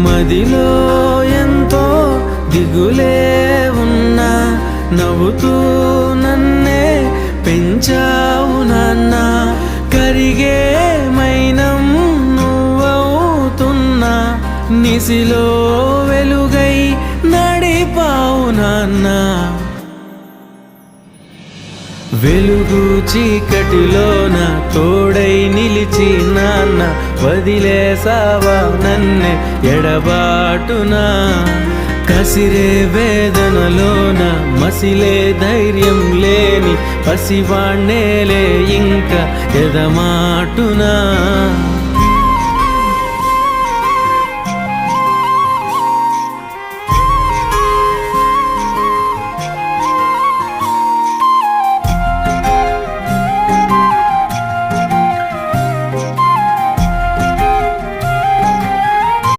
మదిలో ఎంతో దిగులే ఉన్నా నవ్వుతూ నన్నే పెంచావు నాన్న. కరిగే మైనం నువ్వవుతున్నా నిసిలో వెలుగై నడిపావు నాన్న. వెలుగు చీకటిలోన తోడై నిలిచి నాన్న వదిలేసావా నన్నే ఎడబాటునా. కసిరే వేదనలోన మసిలే ధైర్యం లేని పసివాణ్ణేలే ఇంకా ఎదమాటునా.